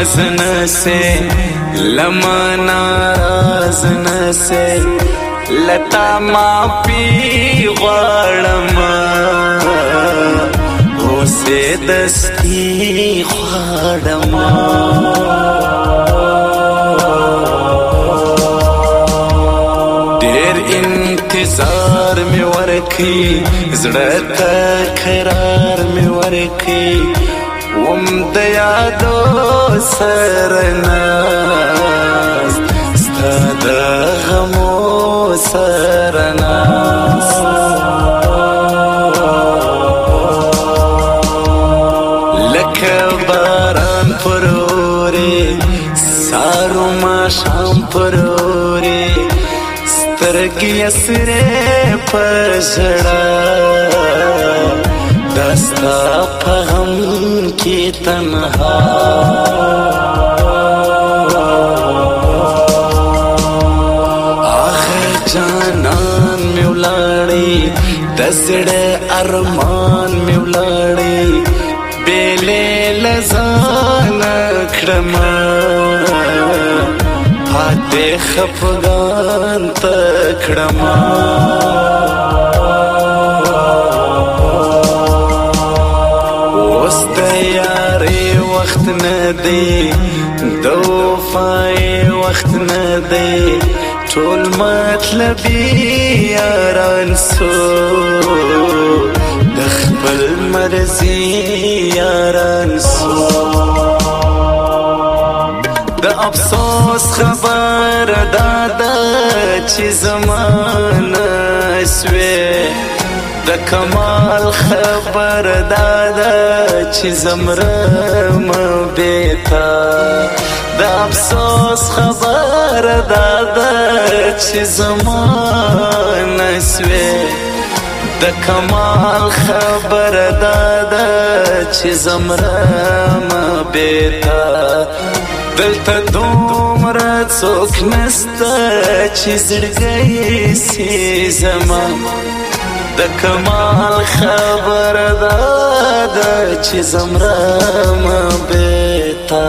باز نسے لما ناراض نسے لتا معافی غواړم اوسې دستي غواړم ډېر انتظار مې ورکړي زړه ته قرار مې ورکړي وم د یادو سره ناست ستا د غمو سره ناست لکه باران پر اورې سارو ماښام پر اورې سترګې سرې په ژړا دا ستا په غم کې تنها جانان می ولاړی د زړه ارمان می ولاړی بیلې لزان کړم پاتې خفګان تکړم اوس د یارې وخت نه دی د وفای وخت نه دی ټول مطلبي یاران سو د خپل مرضي یاران سو د افسوس خبر دادا چې زمانه سوې د کمال خبر دادا چې زمرم بیتا د افسوس خبر دادا چې زمانه سوې د کمال خبر دادا چې زمرم بیتا دلته دومره څوک نسته چې زړګی سي زما د کمال خبر دادا چې زمرم بیتا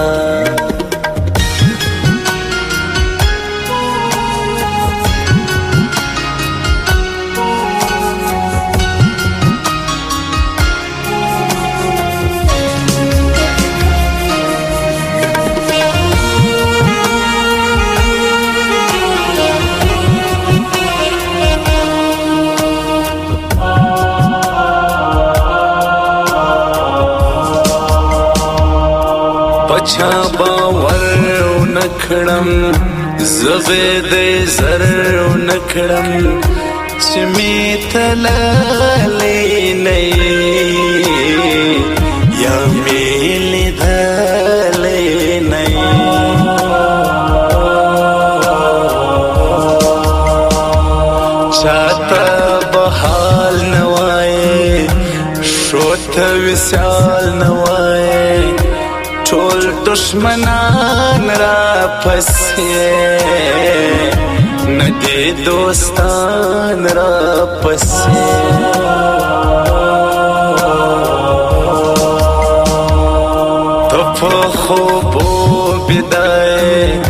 پچا باور نکړم زبې دې زر نکړم چې می تللې نه یا می لیدلې نه چاته بحال نوای شوت وسال نوای ټول دشمنان را پسې ندی دوستان را پسې تو په خوبو بدای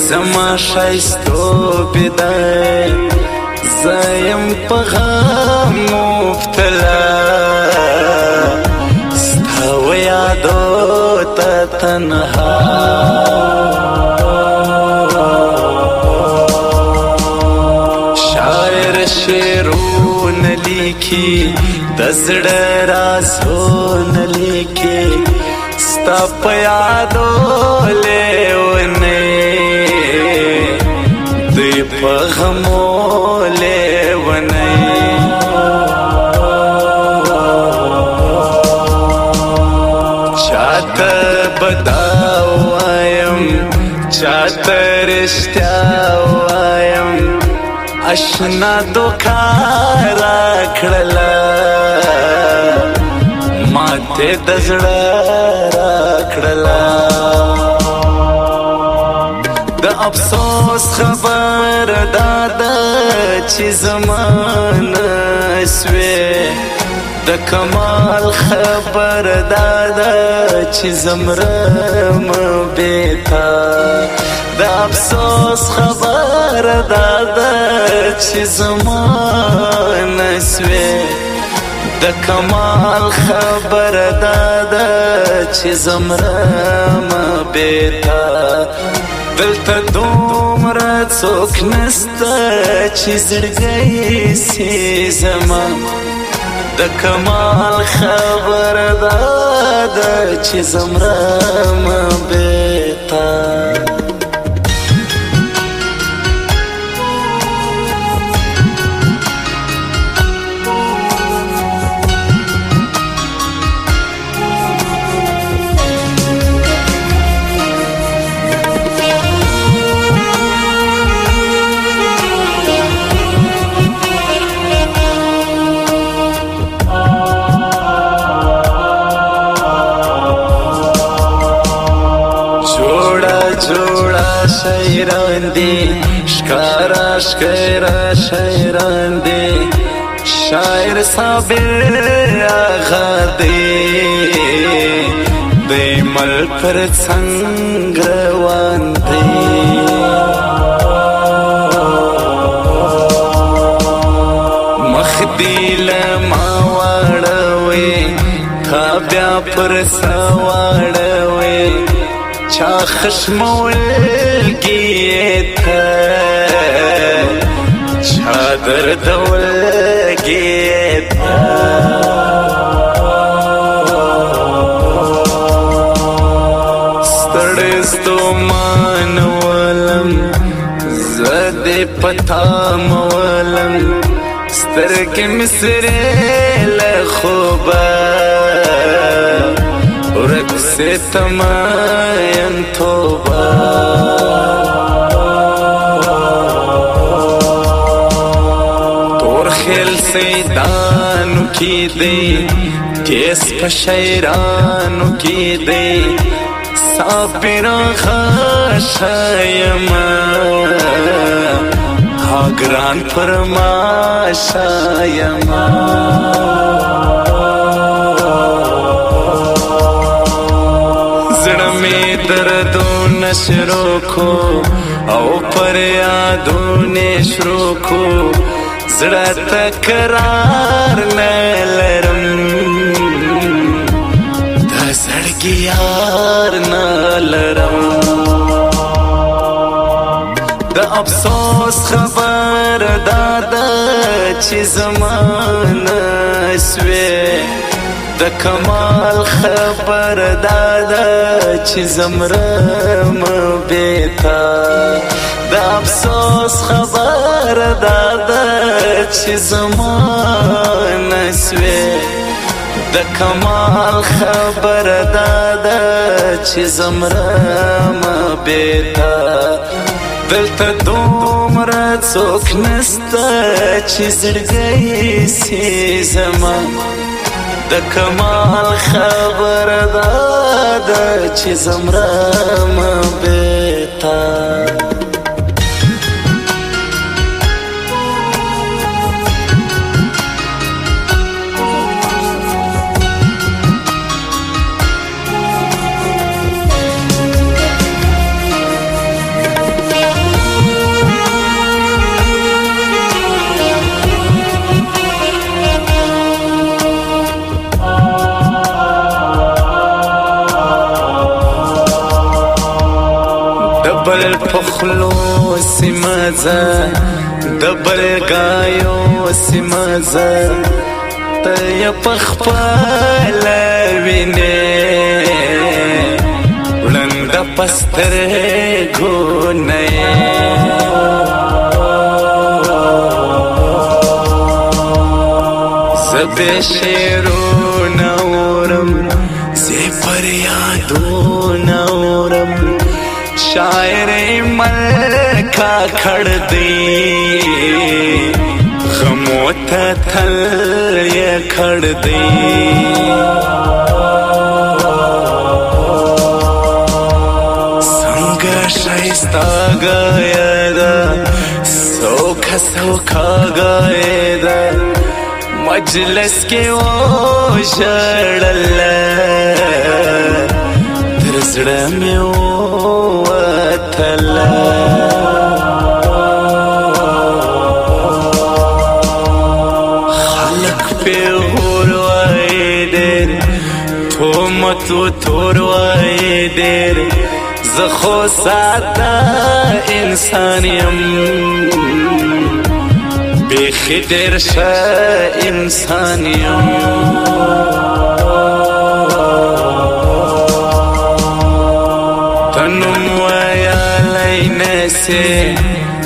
زما ښایستو بدای زایم په غم مبتلا ستا و یادو تنها شاعر شعرون لیکي د زړه رازونه لیکي ستا په یادو لیونی دوی په غمو لیونی چاته بدا وایم چاته رښتیا وایم اشنا دوکا راکړله ماته د زړه راکړله د افسوس خبر دادا چې زمانه سوې د کمال خبر دادا چې زمرم افسوس خبر داده چې زمانه سوې د کمال خبر داده چې زمرم بیتا دلته دومره څوک نسته چې زړګی سي زما د کمال خبر داده چې زمرم بیتا شیران دی شکارا شکارا شیران دی شاعر صابر آغا دی دی مل پر څنګ روان دی مخ دی لما واړوي تا بیا پر سواړوي چا خشمولگی تھا چا دردولگی تھا سترستو مانولم زد پتا مولم سترک مصرے لخوبا ورک سے تماین توبہ تور خیل سے دانو کی دے کیس پشیرانو کی دے ساپرا خاشایم ہاگران فرماشایم دردو نشرو کو او پر یادو نشرو کو زړه تکرار نلرم د زړګي یار نلرم د افسوس خبر داده چې زمانه سوې د کمال خبر داده چې زمرم بیتا د افسوس خبر داده چې زمانه سوې د کمال خبر داده چې زمرم بیتا دلته دومره څوک نسته چې زړګی سي زما د کمال خبر داده چې زمرم بیتا دبل پخلو سمزه دبل گایو سمزه ته پخپل وینه ولند پستر ګونه زبه شیرو نورم زی پر یادو نورم شاعر ملکا کھڑ دی غمو تھل یہ کھڑ دی سنگ شائستہ گایا دا سوکھا سوکھا گایا دا مجلس کے وہ شڑل درزڑ میں وہ تله خلق پی غور وای دیر تومت و تور وای دیر زخو ساده انسانیم بیخی دیر شه انسانیم تنم ویالی نسی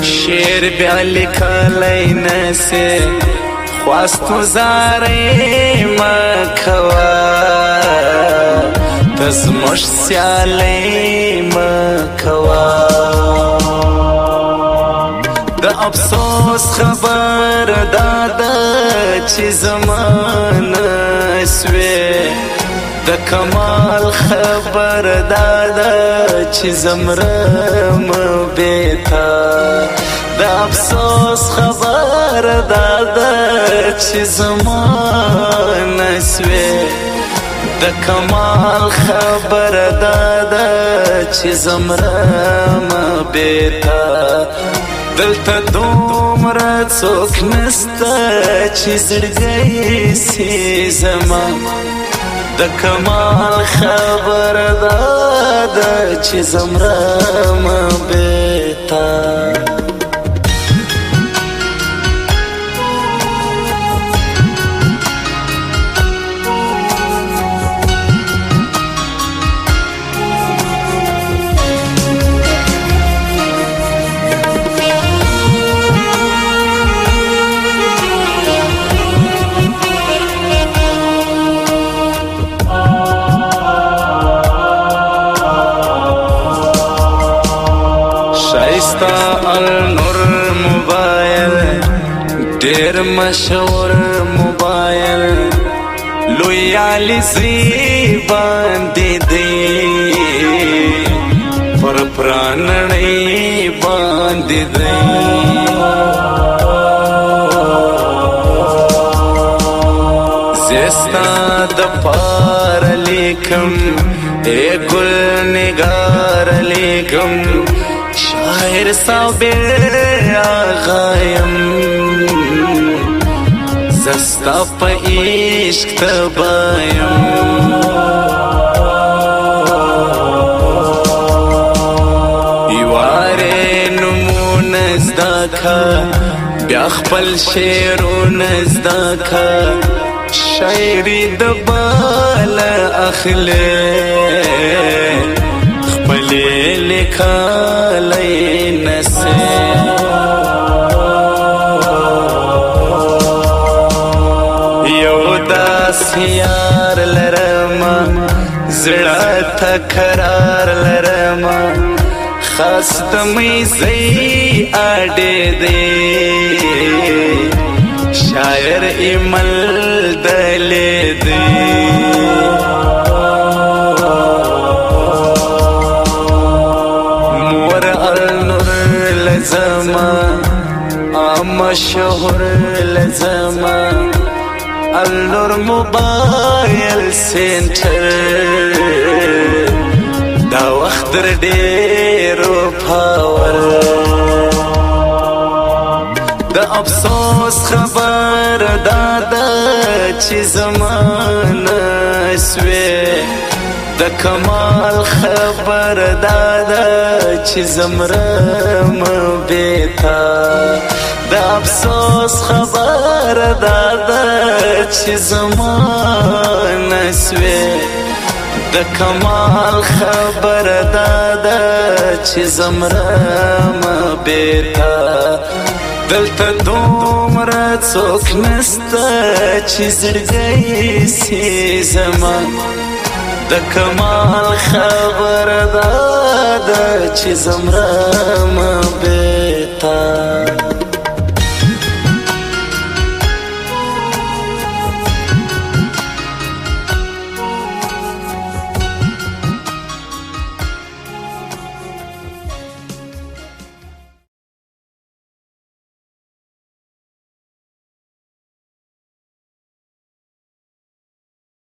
شیر بیالی کالی نسی خواستو زاری مکوا تزمش سیالی مکوا دا افسوس خبر دادا چی زمان سوی دا کمال خبر دادا چی زمرم بیتا دا افسوس خبر دادا چی زمان سوی دا کمال خبر دادا چی زمرم بیتا دلتا دومره څوک نسته چې زړګی سي زما د کمال خبر داده چې زمرم بیتا النور موبایل ډیر مشهور موبایل لوی علیزی باندې دی پر پرانړی باندې دی زستا د پار لیکم اے ګل نگار لیکم شاعر صابر آغایم زستا پا عشق تبایم یواره نمون ازداکا بیا خپل شعرون ازداکا شاعری دبال اخلی خپلی لکالی نسی یو داس یار لرما زړه تکرار لرما خاص دمی زی اډې دی شاعر ایمل دلې دی مشهور لزما النور موبایل سنټر دا وخت در ډېرو پاور د افسوس خبر دادا چې زمانه سوی د کمال خبر دادا چې زمرم بیتا د افسوس خبر دادا چې زمانه سوی د کمال خبر دادا چې زمرم بیتا دلته دومره څوک نسته چې زړګی سي زما د کمال خبر دادا چې زمرم بیتا